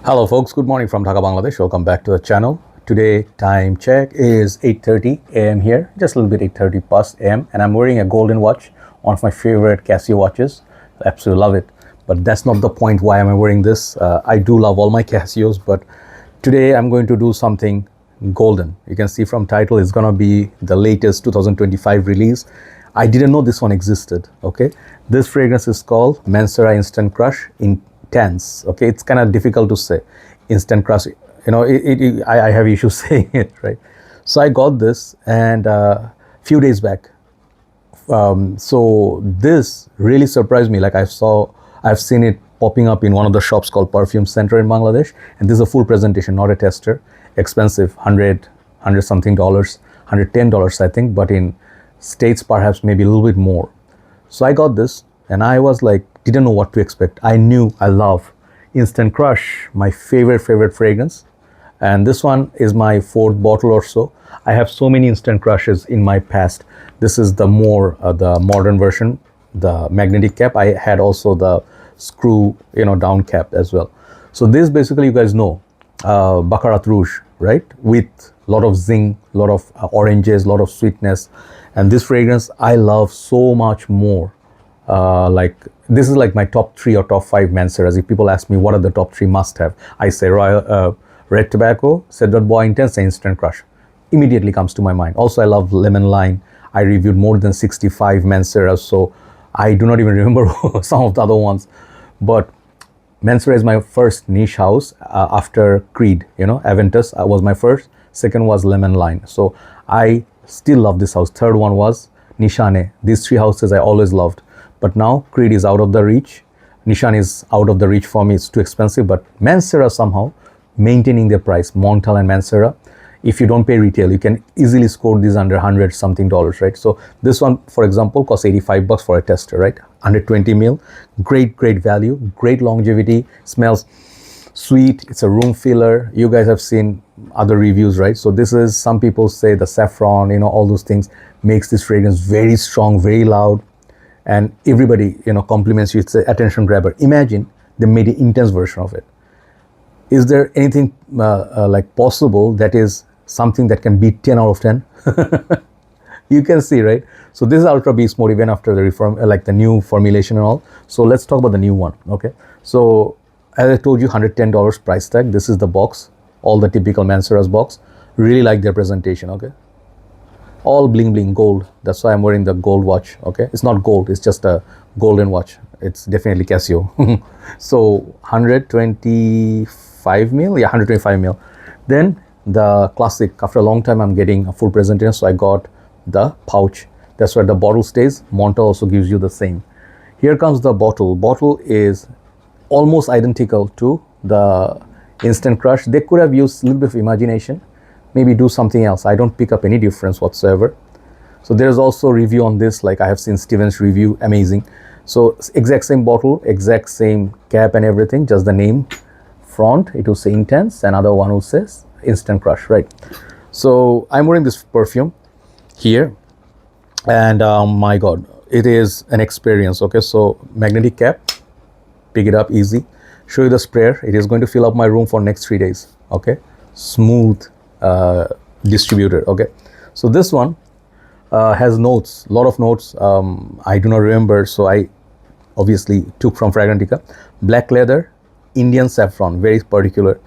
Hello folks, good morning from Dhaka, Bangladesh. Welcome back to the channel. Today time check is 8:30 a.m. here, just a little bit 8:30 past a.m. and I'm wearing a golden watch, one of my favorite Casio watches. I absolutely love it. But that's not the point why am I wearing this. I do love all my Casios, but today I'm going to do something golden. You can see from title it's gonna be the latest 2025 release. I didn't know this one existed. Okay, this fragrance is called Mancera Instant Crush Intense. Okay, it's kind of difficult to say. Instant Crush, I have issues saying it, right? So I got this and few days back. So this really surprised me. Like I've seen it popping up in one of the shops called Perfume Center in Bangladesh, and this is a full presentation, not a tester. Expensive, 100 something dollars, $110 I think, but in States perhaps maybe a little bit more. So I got this and I was like, didn't know what to expect. I knew I love Instant Crush, my favorite fragrance. And this one is my fourth bottle or so. I have so many Instant Crushes in my past. This is the the modern version, the magnetic cap. I had also the screw, down cap as well. So this basically, you guys know, Baccarat Rouge, right? With a lot of zing, a lot of oranges, a lot of sweetness. And this fragrance, I love so much more. This is like my top 3 or top 5 Manceras. If people ask me what are the top 3 must have, I say Royal Red Tobacco, Cedar Bois Intense, and Instant Crush. Immediately comes to my mind. Also, I love Lemon Lime. I reviewed more than 65 Manceras, so I do not even remember some of the other ones. But Mancera is my first niche house after Creed. Aventus was my first. Second was Lemon Lime. So I still love this house. Third one was Nishane. These 3 houses I always loved. But now Creed is out of the reach. Nishan is out of the reach for me. It's too expensive. But Mancera somehow maintaining their price. Montal and Mancera. If you don't pay retail, you can easily score these under 100 something dollars, right? So this one, for example, costs 85 bucks for a tester, right? 120 mil. Great value. Great longevity. Smells sweet. It's a room filler. You guys have seen other reviews, right? So this is, some people say the saffron, all those things makes this fragrance very strong, very loud. And everybody, compliments you. It's an attention grabber. Imagine they made an intense version of it. Is there anything like possible that is something that can beat 10 out of 10? You can see, right? So this is Ultra Beast Mode even after the the new formulation and all. So let's talk about the new one, okay? So as I told you, $110 price tag. This is the box, all the typical Mancera's box. Really like their presentation, okay? All bling gold. That's why I'm wearing the gold watch, okay? It's not gold, it's just a golden watch. It's definitely Casio. So 125 mil, yeah, 125 mil. Then the classic, after a long time I'm getting a full presentation, so I got the pouch. That's where the bottle stays. Monta also gives you the same. Here comes the bottle. Bottle is almost identical to the Instant Crush. They could have used a little bit of imagination, maybe do something else. I don't pick up any difference whatsoever. So there's also a review on this, like I have seen Steven's review, amazing. So exact same bottle, exact same cap and everything, just the name front, it will say Intense, another one will say Instant Crush, right? So I'm wearing this perfume here, and my God, it is an experience, okay? So magnetic cap, pick it up easy. Show you the sprayer. It is going to fill up my room for next 3 days, okay? Smooth distributor, okay? So this one has notes, a lot of notes. I do not remember, so I obviously took from Fragrantica. Black leather, Indian saffron, very particular,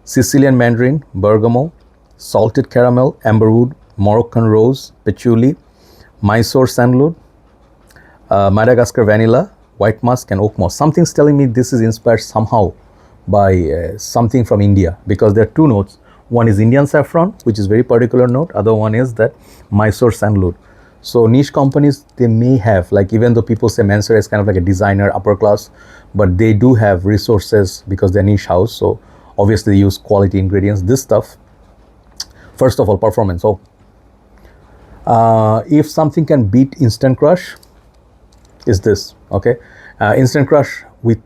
Sicilian mandarin, bergamot, salted caramel, amberwood, Moroccan rose, patchouli, Mysore sandalwood, Madagascar vanilla, white musk, and oak moss. Something's telling me this is inspired somehow by something from India, because there are 2 notes. One is Indian saffron, which is very particular note. Other one is that Mysore sandalwood. So niche companies, they may have, like, even though people say Mancera is kind of like a designer, upper class, but they do have resources because they're niche house. So obviously they use quality ingredients. This stuff, first of all, performance. So if something can beat Instant Crush, is this, okay? Instant Crush, with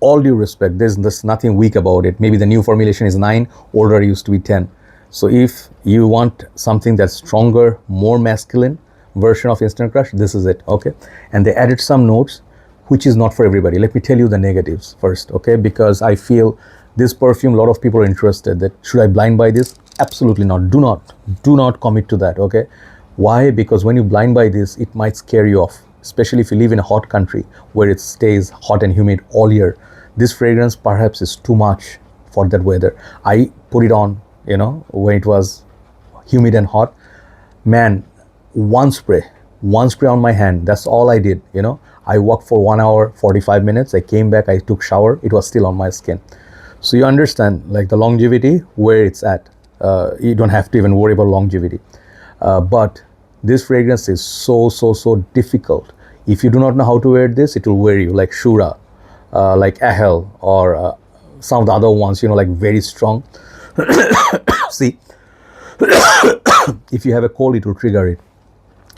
all due respect, there's nothing weak about it. Maybe the new formulation is 9, older used to be 10. So if you want something that's stronger, more masculine version of Instant Crush, this is it, okay? And they added some notes which is not for everybody. Let me tell you the negatives first, okay? Because I feel This perfume, a lot of people are interested that should I blind buy this? Absolutely not. Do not commit to that. Okay, why? Because when you blind buy this, it might scare you off, especially if you live in a hot country where it stays hot and humid all year. This fragrance perhaps is too much for that weather. I put it on, when it was humid and hot. Man, one spray on my hand, that's all I did. I walked for 1 hour 45 minutes. I came back, I took shower, it was still on my skin. So you understand, like, the longevity where it's at. You don't have to even worry about longevity. But this fragrance is so difficult. If you do not know how to wear this, it will wear you, like Shura, like Ahel, or some of the other ones, like very strong. See, if you have a cold, it will trigger it.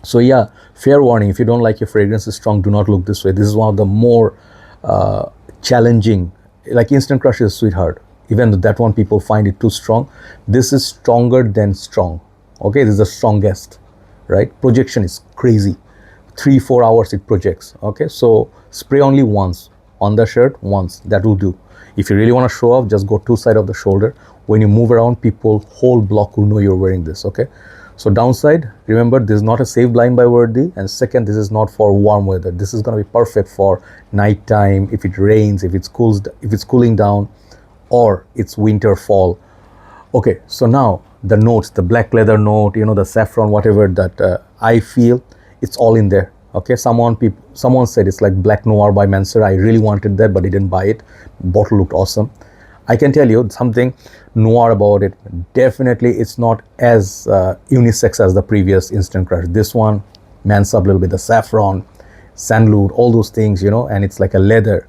So yeah, fair warning, if you don't like your fragrances strong, do not look this way. This is one of the more challenging. Like Instant Crush is a sweetheart, even though that one people find it too strong. This is stronger than strong. Okay, this is the strongest, right? Projection is crazy. 3-4 hours it projects. Okay, so spray only once on the shirt, once, that will do. If you really want to show off, just go 2 sides of the shoulder. When you move around, people whole block will know you're wearing this. Okay, so downside, remember, this is not a safe blind buy worthy, and second, this is not for warm weather. This is going to be perfect for nighttime, if it rains, if it's cooling down, or it's winter, fall. Okay, so now the notes, the black leather note, the saffron, whatever that I feel, it's all in there. Okay, someone said it's like Black Noir by Mancera. I really wanted that, but I didn't buy it. Bottle looked awesome. I can tell you something noir about it. Definitely, it's not as unisex as the previous Instant Crush. This one mans up a little bit. The saffron, sandalwood, all those things, and it's like a leather.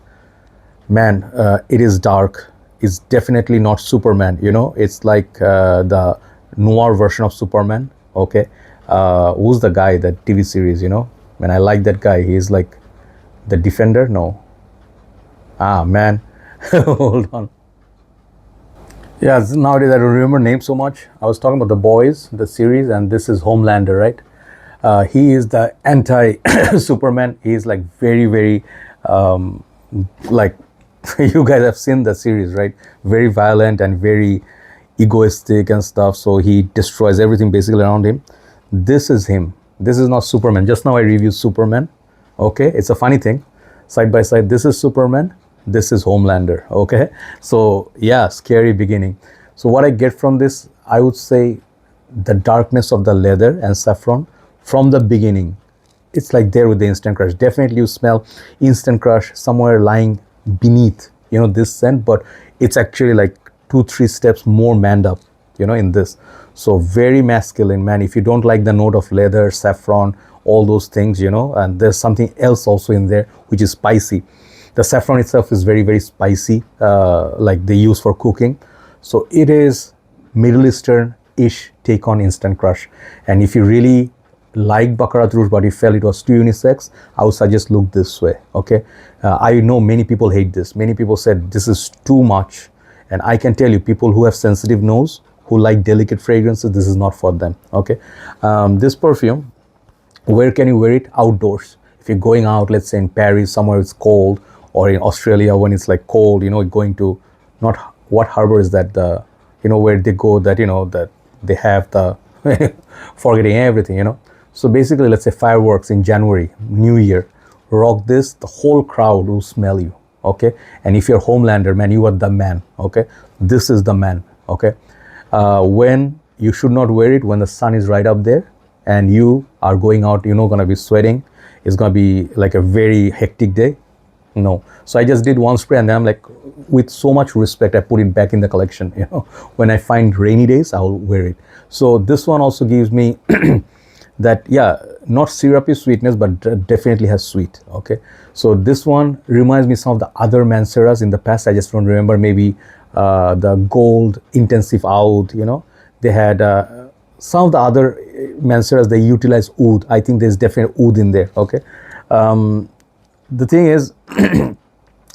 Man, it is dark. It's definitely not Superman. It's like the noir version of Superman. Okay, who's the guy, that TV series? Man, I like that guy. He's like the Defender. No, man, hold on. Yeah, nowadays I don't remember names so much. I was talking about The Boys, the series, and this is Homelander, right? He is the anti-Superman. He is like very, like, you guys have seen the series, right? Very violent and very egoistic and stuff. So he destroys everything basically around him. This is him. This is not Superman. Just now I reviewed Superman. Okay, it's a funny thing. Side by side, this is Superman. This is Homelander. Okay, so yeah, scary beginning. So what I get from this, I would say the darkness of the leather and saffron from the beginning. It's like there with the Instant Crush. Definitely you smell Instant Crush somewhere lying beneath, this scent, but it's actually like 2-3 steps more manned up, in this. So very masculine, man. If you don't like the note of leather, saffron, all those things, and there's something else also in there, which is spicy. The saffron itself is very spicy, like they use for cooking. So it is Middle Eastern-ish take on Instant Crush. And if you really like Baccarat Rouge, but you felt it was too unisex, I would suggest look this way. Okay, I know many people hate this. Many people said this is too much. And I can tell you, people who have sensitive nose, who like delicate fragrances, this is not for them. Okay, this perfume, where can you wear it? Outdoors. If you're going out, let's say in Paris, somewhere it's cold, or in Australia when it's like cold, going to, not what harbor is that, the where they go, that that they have the forgetting everything. So basically, let's say fireworks in January, New Year, rock this, the whole crowd will smell you. Okay, and if you're Homelander, man, you are the man. Okay, this is the man. Okay, when you should not wear it, when the sun is right up there and you are going out, gonna be sweating, it's gonna be like a very hectic day. No, so I just did one spray, and then I'm like, with so much respect, I put it back in the collection. When I find rainy days, I will wear it. So this one also gives me that, yeah, not syrupy sweetness, but definitely has sweet. Okay, so this one reminds me some of the other Manceras in the past. I just don't remember. Maybe the Gold Intensive Oud. They had some of the other Manceras. They utilize oud. I think there's definitely oud in there. Okay. The thing is,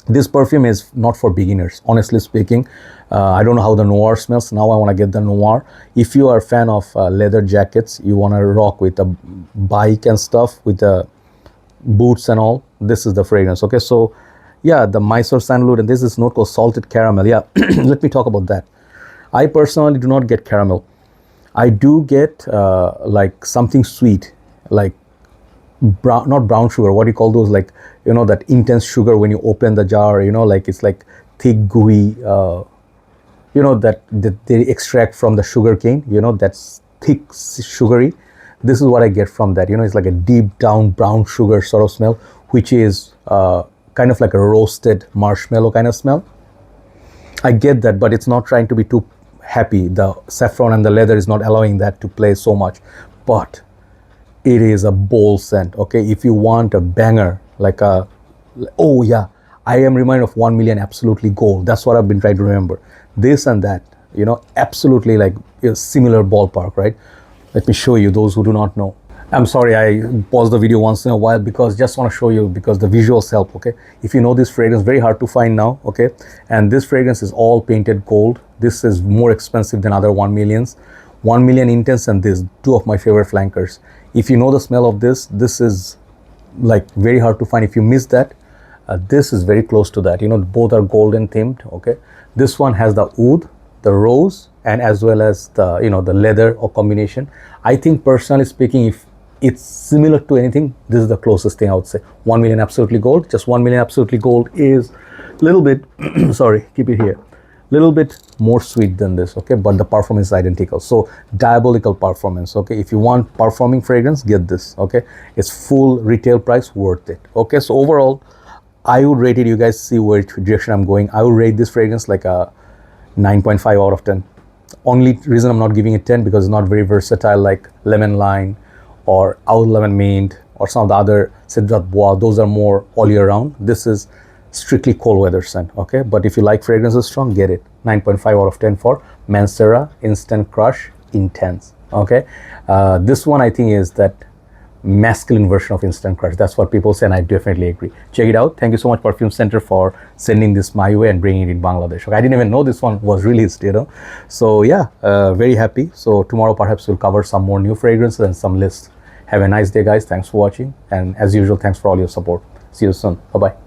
this perfume is not for beginners, honestly speaking. I don't know how the Noir smells. Now I want to get the Noir. If you are a fan of leather jackets, you want to rock with a bike and stuff, with the boots and all, this is the fragrance. Okay, so Yeah, the Mysore sandalwood, and this is note called salted caramel. Yeah, let me talk about that. I personally do not get caramel. I do get like something sweet, like brown, not brown sugar. What do you call those? Like, you know, that intense sugar when you open the jar. You know, like it's like thick, gooey. You know that they extract from the sugar cane. You know, that's thick, sugary. This is what I get from that. You know, it's like a deep down brown sugar sort of smell, which is kind of like a roasted marshmallow kind of smell. I get that, but it's not trying to be too happy. The saffron and the leather is not allowing that to play so much. But it is a bold scent. Okay, if you want a banger, like a, oh yeah, I am reminded of 1 million absolutely gold. That's what I've been trying to remember. This and that, you know, absolutely like a similar ballpark, right? Let me show you those who do not know. I'm sorry, I pause the video once in a while because just want to show you, because the visuals help. Okay, if you know this fragrance, very hard to find now. Okay, and this fragrance is all painted gold. This is more expensive than other 1 millions. 1 million intense and this, two of my favorite flankers. If you know the smell of this, this is like very hard to find. If you miss that, this is very close to that. You know, both are golden themed. Okay, this one has the oud, the rose, and as well as the, you know, the leather or combination. I think personally speaking, if it's similar to anything, this is the closest thing I would say. 1 million absolutely gold. Just 1 million absolutely gold is a little bit sorry, keep it here, little bit more sweet than this. Okay, but the performance is identical. So diabolical performance. Okay, if you want performing fragrance, get this. Okay, it's full retail price, worth it. Okay, so overall I would rate it, you guys see which direction I'm going, I would rate this fragrance like a 9.5 out of 10. Only reason I'm not giving it 10 because it's not very versatile like lemon lime or oud lemon mint or some of the other Sidrat Bois. Those are more all year round. This is strictly cold weather scent. Okay, but if you like fragrances strong, get it. 9.5 out of 10 for Mancera Instant Crush Intense. Okay, this one I think is that masculine version of Instant Crush. That's what people say, and I definitely agree. Check it out. Thank you so much, Perfume Center, for sending this my way and bringing it in Bangladesh. Okay, I didn't even know this one was released, you know. So yeah, very happy. So tomorrow perhaps we'll cover some more new fragrances and some lists. Have a nice day, guys. Thanks for watching, and as usual, thanks for all your support. See you soon. Bye bye.